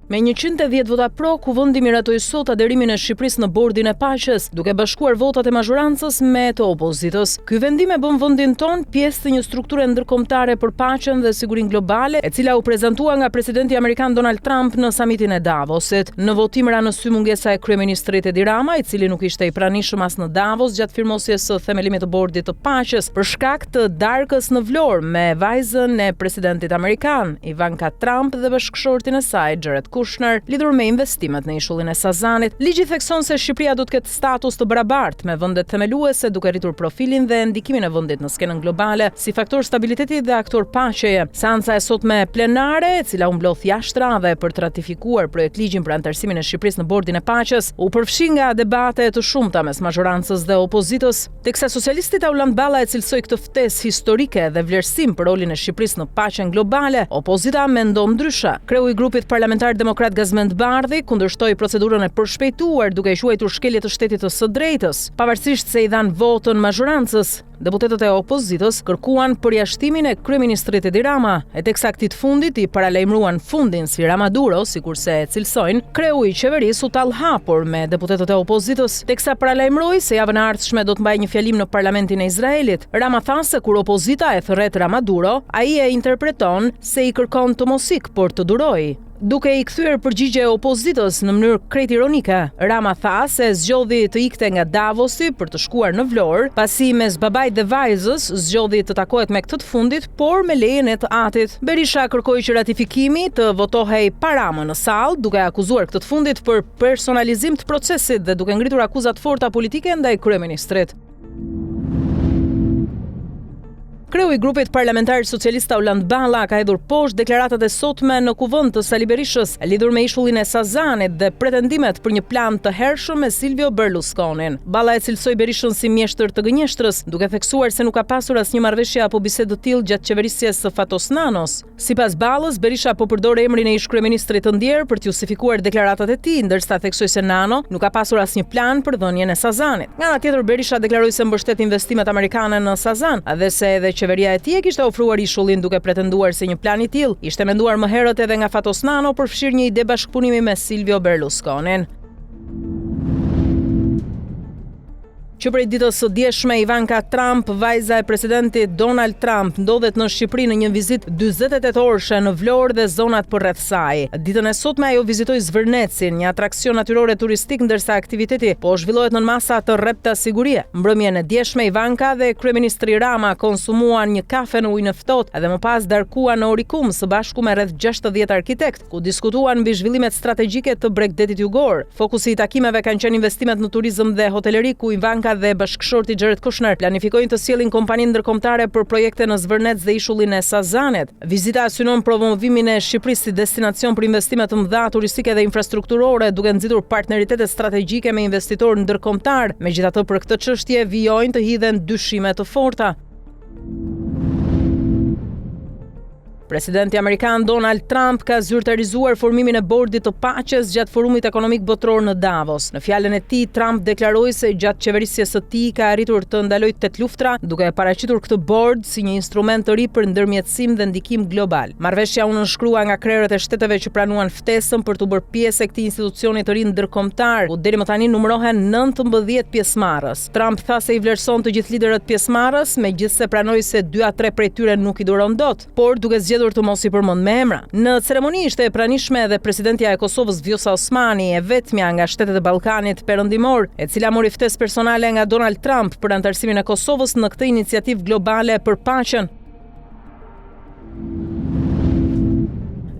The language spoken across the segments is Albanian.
Me 110 vota pro, Kuvendi miratoi sot aderimin e Shqipërisë në Bordin e Paqes, duke bashkuar votat e mazhorancës me të opozitës. Ky vendim e bën vendin ton pjesë të një strukture ndërkombëtare për paqen dhe sigurinë globale, e cila u prezantua nga presidenti amerikan Donald Trump në samitin e Davosit. Në votim ra në sy mungesa e kryeministrit Edi Rama, i cili nuk ishte i pranishëm as në Davos gjatë firmosjes së themelimit të Bordit të Paqes për shkak të darkës në Vlorë me vajzën e presidentit amerikan, Ivanka Trump, dhe bashkëshortin e saj, Jared Kushner, lidhur me investimet në ishullin e Sazanit. Ligji thekson se Shqipëria do të ketë status të barabartë me vendet themeluese, duke rritur profilin dhe ndikimin e vendit në skenën globale si faktor stabiliteti dhe aktor paqeje. Seanca e sotme plenare, e cila u mblodh jashtrave për të ratifikuar projekt ligjin për anëtarësimin e Shqipërisë në Bordin e Paqes, u përfshi nga debate të shumta mes mazhorancës dhe opozitës, teksa socialisti Tauland Balla e cilsoi këtë ftesë historike dhe vlerësim për rolin e Shqipërisë në paqen globale. Opozita mendon ndryshe. Kreu i grupit parlamentar Demokrat Gazmend Bardhi kundërshtoi procedurën e përshpejtuar duke i quajtur shkelje të shtetit të së drejtës. Pavarësisht se i dhan votën mazhorancës, deputetët e opozitës kërkuan përjashtimin e kryeministrit Edi Rama, e teksa këtij fundit i paralajmëruan fundin si Ramaduro, sikurse e cilsojnë, kreu i qeverisë u tall hapur me deputetët e opozitës, teksa paralajmëroi se javën e ardhshme do të mbajë një fjalim në parlamentin e Izraelit. Rama tha se kur opozita e thërret Ramaduro, ai e interpreton se i kërkon të mos ikë, por të durojë. Duke i kthyer përgjigje opozitës në mënyrë krejt ironike, Rama tha se zgjodhi të ikte nga Davosi për të shkuar në Vlorë, pasi mes babait dhe vajzës zgjodhi të takohet me këtë të fundit, por me lejen e të atit. Berisha kërkoi që ratifikimi të votohej pa Ramën në sallë, duke akuzuar këtë të fundit për personalizim të procesit dhe duke ngritur akuza të forta politike ndaj kryeministrit. Kreu i grupit parlamentar socialist Tauland Balla ka hedhur poshtë deklaratat e sotme në kuvend të Sali Berishës lidhur me ishullin e Sazanit dhe pretendimet për një plan të hershëm me Silvio Berlusconin. Balla e cilsoi Berishën si mjeshtër të gënjeshtrës, duke theksuar se nuk ka pasur asnjë marrëveshje apo bisedë të tillë gjatë qeverisjes së Fatos Nanos. Sipas Ballës, Berisha po përdor emrin e ish-kryeministrit të ndjer për të justifikuar deklaratat e tij, ndërsa theksoi se Nano nuk ka pasur asnjë plan për dhënien e Sazanit. Nga ana tjetër, Berisha deklaroi se mbështet investimet amerikane në Sazan, dhe se edhe qeveria e tij kishte ofruar ishullin duke pretenduar se një plan i tillë ishte menduar më herët edhe nga Fatos Nano për fshirë një ide bashkëpunimi me Silvio Berlusconin. Që prej ditës së djeshme, Ivanka Trump, vajza e presidentit Donald Trump, ndodhet në Shqipëri në një vizitë 48 orëshe në Vlorë dhe zonat përreth saj. Ditën e sotme ajo vizitoi Zvërnecin, një atraksion natyror turistik, ndërsa aktiviteti po zhvillohet në masa të rrepta sigurie. Mbrëmjen e djeshme, Ivanka dhe kryeministri Rama konsumuan një kafe në ujë në ftohtë dhe më pas darkuan në Orikum së bashku me rreth 60 arkitekt, ku diskutuan mbi zhvillimet strategjike të Bregdetit Jugor. Fokusi i takimeve kanë qenë investimet në turizëm dhe hoteleri, ku Ivanka dhe bashkëshorti Jared Kushner planifikojnë të sjellin kompaninë ndërkombëtare për projekte në Zvërnec dhe ishullin e Sazanit. Vizita synon promovimin e Shqipërisë si destinacion për investime të mëdha turistike dhe infrastrukturore, duke nxitur partneritete strategjike me investitorë ndërkombëtar. Megjithatë, për këtë çështje vijojnë të hidhen dyshime të forta. Presidenti amerikan Donald Trump ka zyrtarizuar formimin e Bordit të Paqes gjatë forumit ekonomik botror në Davos. Në fjalën e tij, Trump deklaroi se gjatë qeverisjes së tij ka arritur të ndalojë 8 luftra, duke paraqitur këtë bord si një instrument të ri për ndërmjetësim dhe ndikim global. Marrëveshja u nënshkrua nga krerët e shteteve që pranuan ftesën për të bërë pjesë e këtij institucioni të ri ndërkombëtar, ku deri më tani numërohen 19 pjesëmarrës. Trump tha se i vlerëson të gjithë liderët pjesëmarrës, megjithse pranoi se 2 a 3 prej tyre nuk i duron dot, por duke të mos i përmend me emra. Në ceremoni ishte e pranishme edhe presidentja e Kosovës Vjosa Osmani, e vetmja nga shtetet e Ballkanit perëndimor, e cila mori ftesë personale nga Donald Trump për anëtarësimin e Kosovës në këtë iniciativë globale për paqen.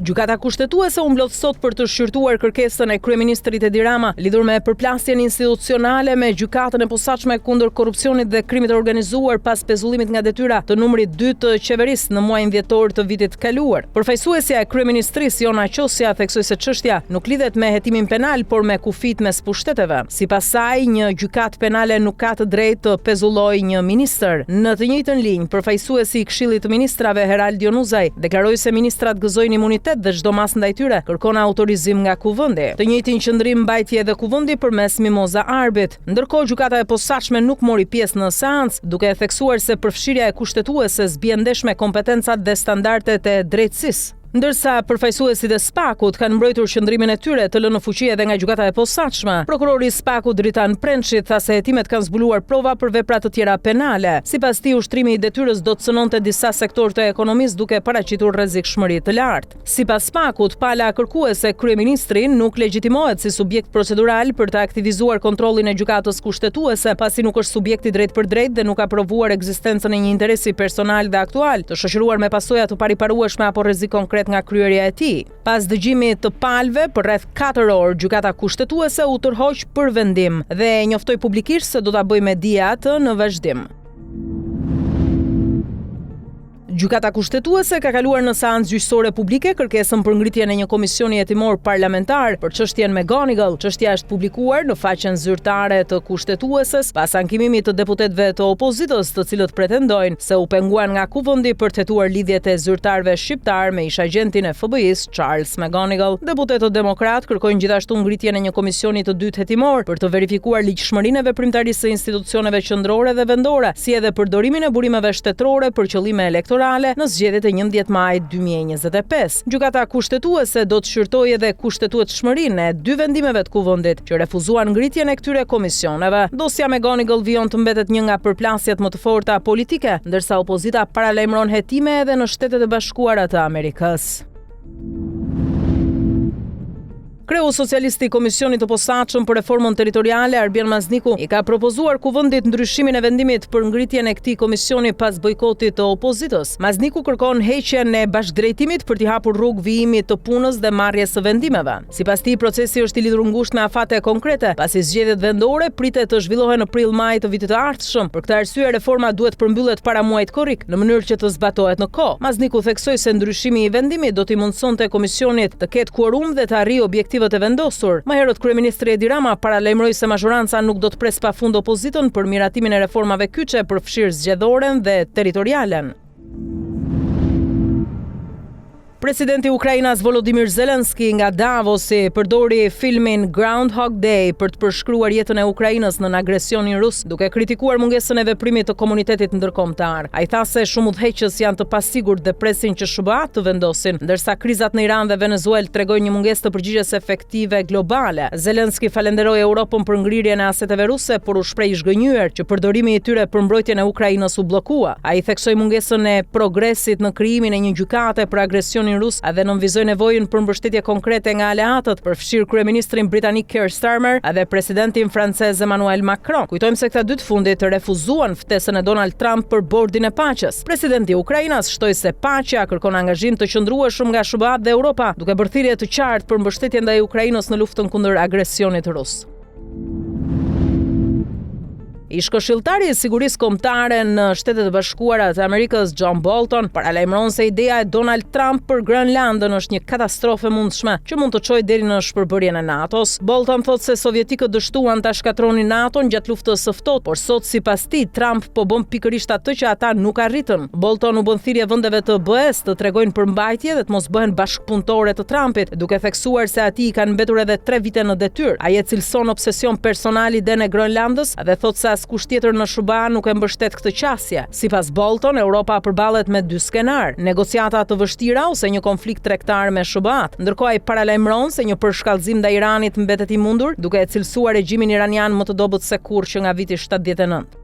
Gjykata kushtetuese u mblodh sot për të shqyrtuar kërkesën e kryeministrit Edi Rama lidhur me përplasjen institucionale me gjykatën e posaçme kundër korrupsionit dhe krimit të organizuar pas pezullimit nga detyra të numrit 2 të qeverisë në muajin dhjetor të vitit kaluar. Përfaqësuesja e kryeministrisë Jona Qosja theksoi se çështja nuk lidhet me hetimin penal, por me kufit mes pushteteve. Sipas saj, një gjykatë penale nuk ka të drejtë të pezullojë një ministër. Në të njëjtën linjë, përfaqësuesi i Këshillit të Ministrave Herald Jonuzaj deklaroi se ministrat gëzojnë imunitet dhe çdo mas ndaj tyre kërkon autorizim nga kuvendi. Të njëjtin qëndrim mbajti edhe kuvendi përmes Mimoza Arbit. Ndërkohë, gjykata e posaçme nuk mori pjesë në seancë, duke theksuar se përfshirja e kushtetueses bie ndesh me kompetencat dhe standardet e drejtësisë. Ndërsa përfaqësuesit e SPAK-ut kanë mbrojtur qëndrimin e tyre të lënë në fuqi edhe nga gjykata e posaçme, prokurori i SPAK-ut Dritan Prençi tha se hetimet kanë zbuluar prova për vepra të tjera penale. Sipas tij, ushtrimi i detyrës do të cënonte disa sektorë të ekonomisë duke paraqitur rrezikshmëri të lartë. Sipas SPAK-ut, pala kërkuese kryeministri nuk legjitimohet si subjekt procedural për të aktivizuar kontrollin e gjykatës kushtetuese, pasi nuk është subjekti drejt për drejt dhe nuk ka provuar ekzistencën e një interesi personal dhe aktual të shoqëruar me pasoja të pariparueshme apo rrezik konkret nga kryerja e tij. Pas dëgjimit të palëve për rreth 4 orë, gjykata kushtetuese u tërhoq për vendim dhe njoftoi publikisht se do ta bëjë media atë në vazhdim. Gjykata kushtetuese ka kaluar në seancë gjyqësore publike kërkesën për ngritjen e një komisioni hetimor parlamentar për çështjen McGonigal. Çështja është publikuar në faqen zyrtare të kushtetueses pas ankimimit të deputetëve të opozitës, të cilët pretendojnë se u penguan nga kuvendi për të hetuar lidhjet e zyrtarëve shqiptar me ish-agjentin e FBI-s Charles McGonigal. Deputetët demokrat kërkojnë gjithashtu ngritjen e një komisioni të dytë hetimor për të verifikuar ligjshmërinë e veprimtarisë së institucioneve qendrore dhe vendore, si edhe përdorimin e burimeve shtetërore për qëllime elektorale në zgjedhjet e 11 majit 2025. Gjykata kushtetuese do të shqyrtojë edhe kushtetueshmërinë e 2 vendimeve të kuvendit që refuzuan ngritjen e këtyre komisioneve. Dosja McGonigal vijon të mbetet një nga përplasjet më të forta politike, ndërsa opozita paralajmëron hetime edhe në Shtetet e Bashkuara të Amerikës. Kreu socialisti i Komisionit të Posaçëm për Reformën Territoriale, Arbian Mazniku, i ka propozuar kuvendit ndryshimin e vendimit për ngritjen e këtij komisioni pas bojkotit të opozitës. Mazniku kërkon heqjen e bashkëdrejtimit për t'i hapur rrugë vijimit të punës dhe marrjes së vendimeve. Sipas tij, procesi është i lidhur ngushtë me afate konkrete, pasi zgjedhjet vendore pritet të zhvillohen në prill-maj të vitit të ardhshëm. Për këtë arsye, reforma duhet përmbyllet para muajit korrik, në mënyrë që të zbatohet në kohë. Mazniku theksoi se ndryshimi i vendimit do t'i mundsonte komisionit të ketë quorum dhe të arrijë objektive të vendosur. Më herët kryeministri Edi Rama paralajmëroi se mazhoranca nuk do të pres pafund opozitën për miratimin e reformave kyçe për fshirë zgjedhoren dhe territorialen. Presidenti i Ukrainës Volodymyr Zelensky nga Davosi përdori filmin Groundhog Day për të përshkruar jetën e Ukrainës nën agresionin rus, duke kritikuar mungesën e veprimit të komunitetit ndërkombëtar. Ai tha se shumë udhëheqës janë të pasigurt dhe presin që SBA të vendosin, ndërsa krizat në Iran dhe Venezuelë tregojnë një mungesë të përgjigjes efektive globale. Zelensky falenderoi Europën për ngrirjen e aseteve ruse, por u shpreh i zgënjur që përdorimi i tyre për mbrojtjen e Ukrainës u bllokua. Ai theksoi mungesën e progresit në krijimin e një gjykate për agresionin rus dhe nënvizoi nevojën për mbështetje konkrete nga aleatët, përfshirë kryeministrin britanik Keir Starmer dhe presidentin francez Emmanuel Macron. Kujtojmë se këta dy të fundit refuzuan ftesën e Donald Trump për bordin e paqes. Presidenti i Ukrainës shtoi se paqja kërkon angazhim të qëndrueshëm nga SBA dhe Europa, duke bërë thirrje të qartë për mbështetje ndaj Ukrainës në luftën kundër agresionit rus. Ish këshilltari i sigurisë kombëtare në Shtetet e Bashkuara të Amerikës, John Bolton, paralajmëron se ideja e Donald Trump për Grönlandën është një katastrofë e mundshme që mund të çojë deri në shpërbërjen e NATO-s. Bolton thotë se sovjetikët dështuan ta shkatronin NATO-n gjatë luftës së ftohtë, por sot sipas tij Trump po bën pikërisht atë që ata nuk arritën. Bolton u bën thirrje vendeve të BE-s të tregojnë përmbajtje dhe të mos bëhen bashkëpunëtore të Trumpit, duke theksuar se ati i kanë mbetur edhe 3 vite në detyrë. Ai e cilëson obsesion personal idenë e Grönlandës dhe thotë se askush tjetër në SBA nuk e mbështet këtë qasje. Sipas Bolton, Europa përballet me 2 skenar: negociata të vështira ose një konflikt tregtar me SBA-t. Ndërkohë ai paralajmëron se një përshkallëzim ndaj Iranit mbetet i mundur, duke e cilësuar regjimin iranian më të dobët se kurrë që nga viti 79.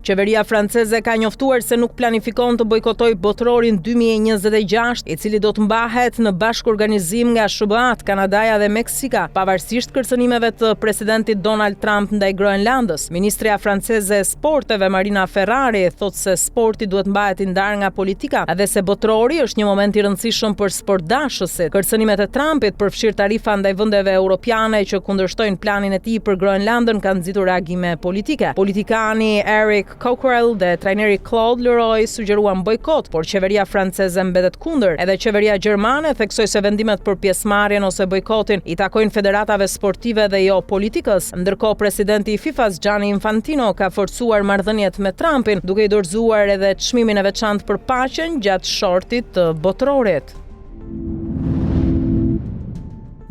Qeveria franceze ka njoftuar se nuk planifikon të bojkotojë botërorin 2026, i cili do të mbahet në bashkëorganizim nga SBA, Kanadaja dhe Meksika, pavarësisht kërcënimeve të presidentit Donald Trump ndaj Grönlandës. Ministria franceze e sporteve Marina Ferrari thotë se sporti duhet mbahet i ndarë nga politika dhe se botërori është një moment i rëndësishëm për sportdashësit. Kërcënimet e Trumpit përfshirë tarifa ndaj vendeve europiane që kundërshtojnë planin e tij për Grönlandën kanë nxitur reagime politike. Politikani Eric Coquerel dhe trajneri Claude Leroy sugjeruan bojkot, por qeveria franceze mbetet kundër. Edhe qeveria gjermane theksoi se vendimet për pjesëmarrjen ose bojkotin i takojnë federatave sportive dhe jo politikës. Ndërkohë presidenti i FIFA-s Gianni Infantino ka forcuar marrëdhëniet me Trumpin, duke i dorëzuar edhe çmimin e veçantë për paqen gjatë shortit të botërorit.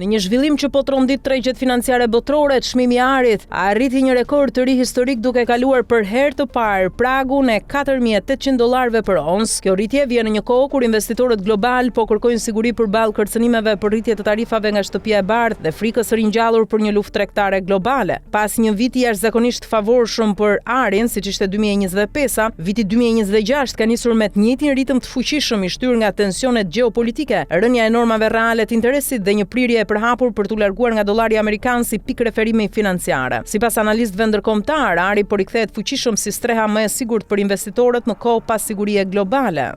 Në një zhvillim që po trondit tregjet financiare botërore, çmimi i arit arriti një rekord të ri historik duke kaluar për herë të parë pragun e $4.800 për ons. Kjo rritje vjen në një kohë kur investitorët global po kërkojnë siguri përballë kërcënimeve për rritje të tarifave nga shtëpia e bardhë dhe frikës së ringjallur për një luftë tregtare globale. Pas një viti jashtëzakonisht favorshëm për arin, siç ishte 2025-a, viti 2026 ka nisur me të njëjtin ritëm të fuqishëm i shtyr nga tensionet gjeopolitike, rënja e normave reale të interesit dhe një prirje e përhapur për t'u larguar nga dollari amerikan si pikë referimi financiare. Sipas analistëve ndërkombëtar, ari po rikthehet fuqishëm si streha më e sigurt për investitorët në kohë pa sigurie globale.